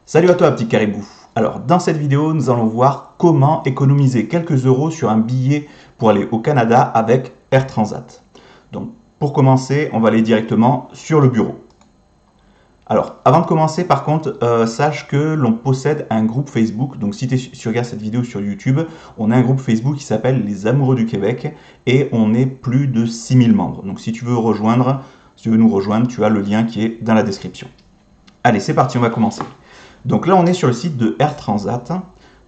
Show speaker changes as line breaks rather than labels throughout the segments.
Salut à toi petit caribou. Alors dans cette vidéo nous allons voir comment économiser quelques euros sur un billet pour aller au Canada avec Air Transat. Donc pour commencer on va aller directement sur le bureau. Alors avant de commencer par contre sache que l'on possède un groupe Facebook. Donc si tu regardes cette vidéo sur YouTube, on a un groupe Facebook qui s'appelle Les Amoureux du Québec et on est plus de 6000 membres. Donc si tu veux nous rejoindre, tu as le lien qui est dans la description. Allez c'est parti, on va commencer. Donc là, on est sur le site de Air Transat.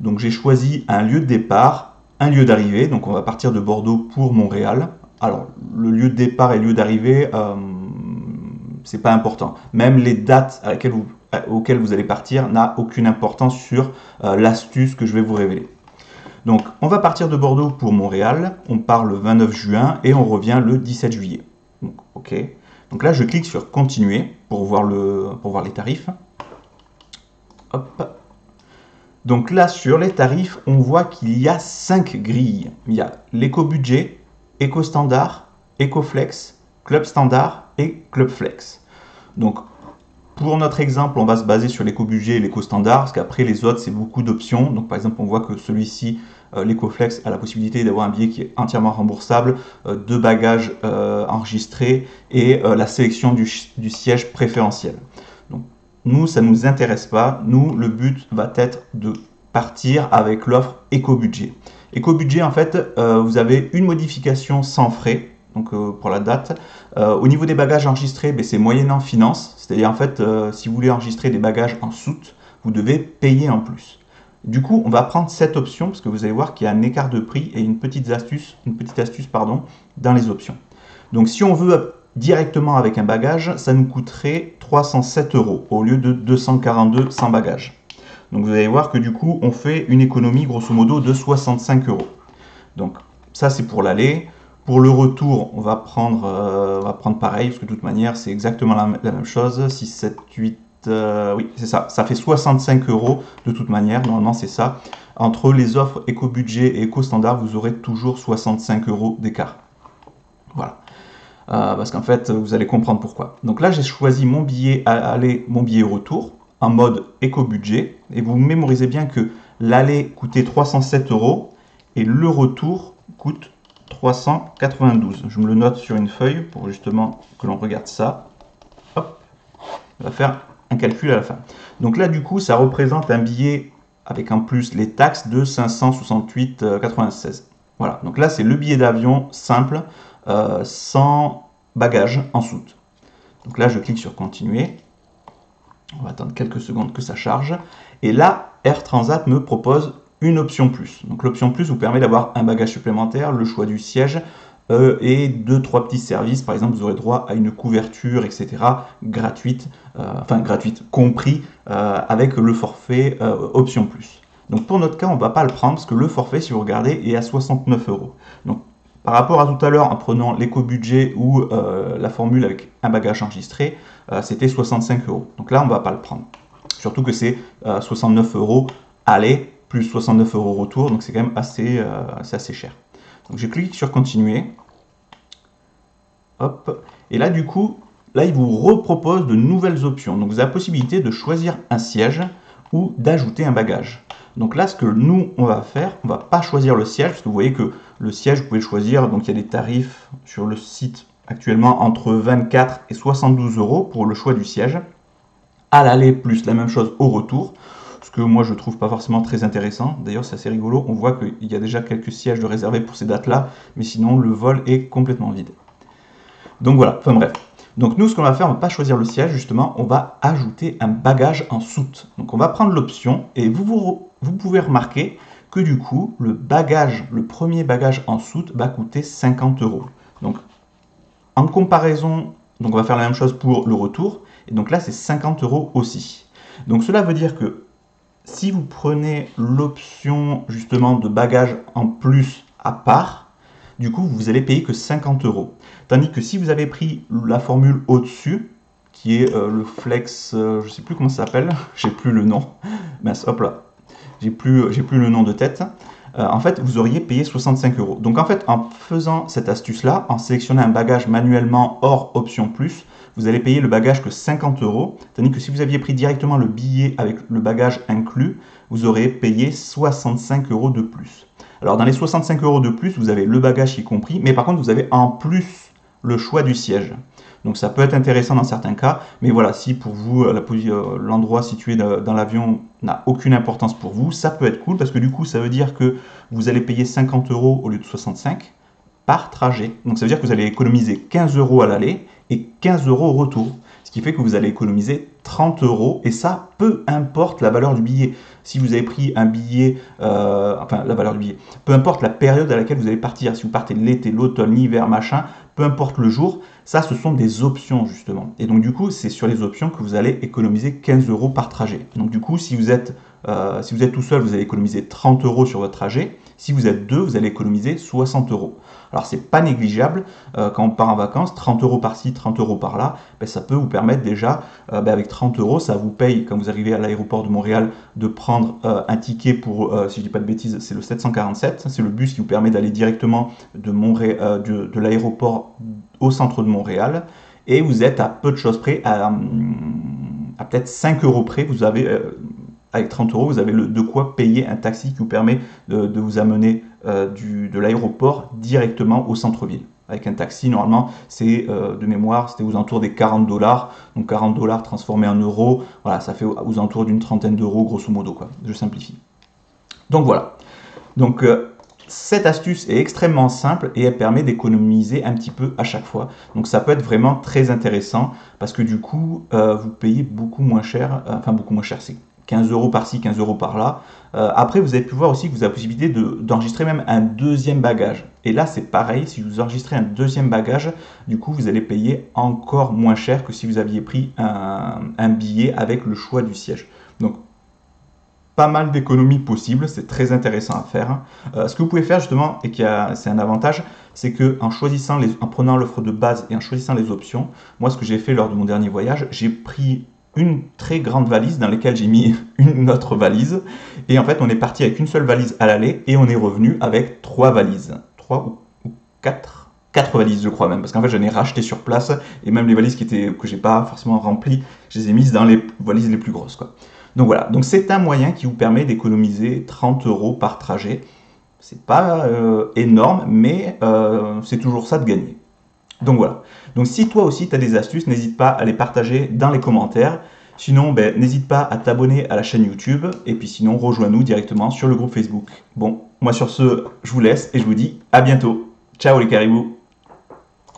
Donc j'ai choisi un lieu de départ, un lieu d'arrivée. Donc on va partir de Bordeaux pour Montréal. Alors le lieu de départ et le lieu d'arrivée, c'est pas important. Même les dates auxquelles vous allez partir n'a aucune importance sur l'astuce que je vais vous révéler. Donc on va partir de Bordeaux pour Montréal. On part le 29 juin et on revient le 17 juillet. Donc, ok. Donc là, je clique sur continuer pour voir les tarifs. Hop. Donc là, sur les tarifs, on voit qu'il y a 5 grilles. Il y a l'éco-budget, éco-standard, éco-flex, club standard et club flex. Donc, pour notre exemple, on va se baser sur l'éco-budget et l'éco-standard, parce qu'après, les autres, c'est beaucoup d'options. Donc, par exemple, on voit que celui-ci, l'éco-flex, a la possibilité d'avoir un billet qui est entièrement remboursable, 2 bagages enregistrés et la sélection du siège préférentiel. Donc, nous, ça ne nous intéresse pas. Nous, le but va être de partir avec l'offre éco-budget. Éco-budget, en fait, vous avez une modification sans frais, donc pour la date. Au niveau des bagages enregistrés, c'est moyennant finance. C'est-à-dire, en fait, si vous voulez enregistrer des bagages en soute, vous devez payer en plus. Du coup, on va prendre cette option, parce que vous allez voir qu'il y a un écart de prix et une petite astuce dans les options. Donc, si on veut directement avec un bagage, ça nous coûterait 307 € au lieu de 242 sans bagage. Donc vous allez voir que du coup, on fait une économie grosso modo de 65 €. Donc ça, c'est pour l'aller. Pour le retour, on va prendre pareil, parce que de toute manière, c'est exactement la même chose. 6, 7, 8, oui, c'est ça. Ça fait 65 € de toute manière. Normalement, c'est ça. Entre les offres éco-budget et éco-standard, vous aurez toujours 65 € d'écart. Voilà. Parce qu'en fait, vous allez comprendre pourquoi. Donc là, j'ai choisi mon billet aller, mon billet retour en mode éco-budget. Et vous mémorisez bien que l'aller coûtait 307 € et le retour coûte 392. Je me le note sur une feuille pour justement que l'on regarde ça. Hop, on va faire un calcul à la fin. Donc là, du coup, ça représente un billet avec en plus les taxes de 568,96. Voilà, donc là, c'est le billet d'avion simple. Sans bagage en soute. Donc là, je clique sur continuer. On va attendre quelques secondes que ça charge. Et là, Air Transat me propose une option plus. Donc l'option plus vous permet d'avoir un bagage supplémentaire, le choix du siège et 2-3 petits services. Par exemple, vous aurez droit à une couverture, etc. gratuite, compris avec le forfait option plus. Donc pour notre cas, on ne va pas le prendre parce que le forfait, si vous regardez, est à 69 €. Donc par rapport à tout à l'heure, en prenant l'éco-budget ou la formule avec un bagage enregistré, c'était 65 €. Donc là, on ne va pas le prendre. Surtout que c'est 69 € aller, plus 69 € retour, donc c'est quand même assez cher. Donc je clique sur continuer. Hop. Et là, du coup, là, il vous repropose de nouvelles options. Donc vous avez la possibilité de choisir un siège ou d'ajouter un bagage. Donc là, ce que nous, on va faire, on ne va pas choisir le siège, parce que vous voyez que le siège, vous pouvez le choisir, donc il y a des tarifs sur le site actuellement entre 24 et 72 € pour le choix du siège. À l'aller, plus la même chose au retour, ce que moi je ne trouve pas forcément très intéressant. D'ailleurs, c'est assez rigolo, on voit qu'il y a déjà quelques sièges de réservés pour ces dates-là, mais sinon le vol est complètement vide. Donc voilà, enfin bref. Donc nous, ce qu'on va faire, on ne va pas choisir le siège, justement, on va ajouter un bagage en soute. Donc on va prendre l'option, et vous pouvez remarquer que du coup, le premier bagage en soute va coûter 50 €. Donc en comparaison, donc on va faire la même chose pour le retour, et donc là c'est 50 € aussi. Donc cela veut dire que si vous prenez l'option justement de bagage en plus à part, du coup vous allez payer que 50 €. Tandis que si vous avez pris la formule au-dessus, qui est le flex, je ne sais plus comment ça s'appelle, j'ai plus le nom, mince, hop là, j'ai plus le nom de tête, en fait vous auriez payé 65 €. Donc en fait en faisant cette astuce là, en sélectionnant un bagage manuellement hors option plus, vous allez payer le bagage que 50 €, tandis que si vous aviez pris directement le billet avec le bagage inclus, vous aurez payé 65 € de plus. Alors dans les 65 € de plus, vous avez le bagage y compris, mais par contre vous avez en plus le choix du siège. Donc ça peut être intéressant dans certains cas, mais voilà, si pour vous l'endroit situé dans l'avion n'a aucune importance pour vous, ça peut être cool parce que du coup ça veut dire que vous allez payer 50 € au lieu de 65 par trajet. Donc ça veut dire que vous allez économiser 15 € à l'aller et 15 € au retour. Ce qui fait que vous allez économiser 30 € et ça, peu importe la valeur du billet. Si vous avez pris un billet, enfin la valeur du billet, peu importe la période à laquelle vous allez partir, si vous partez l'été, l'automne, l'hiver, machin, peu importe le jour, ça ce sont des options justement. Et donc du coup, c'est sur les options que vous allez économiser 15 € par trajet. Donc du coup, si vous êtes tout seul, vous allez économiser 30 € sur votre trajet. Si vous êtes deux, vous allez économiser 60 €. Alors c'est pas négligeable quand on part en vacances, 30 € par-ci, 30 € par-là, ben, ça peut vous permettre déjà, avec 30 € ça vous paye quand vous arrivez à l'aéroport de Montréal de prendre un ticket pour, si je dis pas de bêtises, c'est le 747, c'est le bus qui vous permet d'aller directement de l'aéroport au centre de Montréal, et vous êtes à peu de choses près, à peut-être 5 € près, vous avez avec 30 €, vous avez de quoi payer un taxi qui vous permet de vous amener de l'aéroport directement au centre-ville. Avec un taxi, normalement, c'est de mémoire, c'était aux alentours des 40 $. Donc 40 $ transformés en euros, voilà, ça fait aux alentours d'une trentaine d'euros, grosso modo, quoi. Je simplifie. Donc voilà. Donc cette astuce est extrêmement simple et elle permet d'économiser un petit peu à chaque fois. Donc ça peut être vraiment très intéressant parce que du coup, vous payez beaucoup moins cher, enfin beaucoup moins cher, c'est 15 € par-ci, 15 € par-là. Après, vous avez pu voir aussi que vous avez la possibilité d'enregistrer même un deuxième bagage. Et là, c'est pareil, si vous enregistrez un deuxième bagage, du coup, vous allez payer encore moins cher que si vous aviez pris un billet avec le choix du siège. Donc, pas mal d'économies possibles, c'est très intéressant à faire. Ce que vous pouvez faire justement, et c'est un avantage, c'est que en prenant l'offre de base et en choisissant les options, moi ce que j'ai fait lors de mon dernier voyage, j'ai pris une très grande valise dans laquelle j'ai mis une autre valise, et en fait on est parti avec une seule valise à l'aller et on est revenu avec 3 valises, 3 ou 4 valises je crois même, parce qu'en fait j'en ai racheté sur place, et même les valises que j'ai pas forcément remplies, je les ai mises dans les valises les plus grosses, quoi. Donc voilà, donc c'est un moyen qui vous permet d'économiser 30 € par trajet. C'est pas énorme, mais c'est toujours ça de gagner. Donc voilà. Donc si toi aussi tu as des astuces, n'hésite pas à les partager dans les commentaires. Sinon, n'hésite pas à t'abonner à la chaîne YouTube. Et puis sinon, rejoins-nous directement sur le groupe Facebook. Bon, moi sur ce, je vous laisse et je vous dis à bientôt. Ciao les caribous!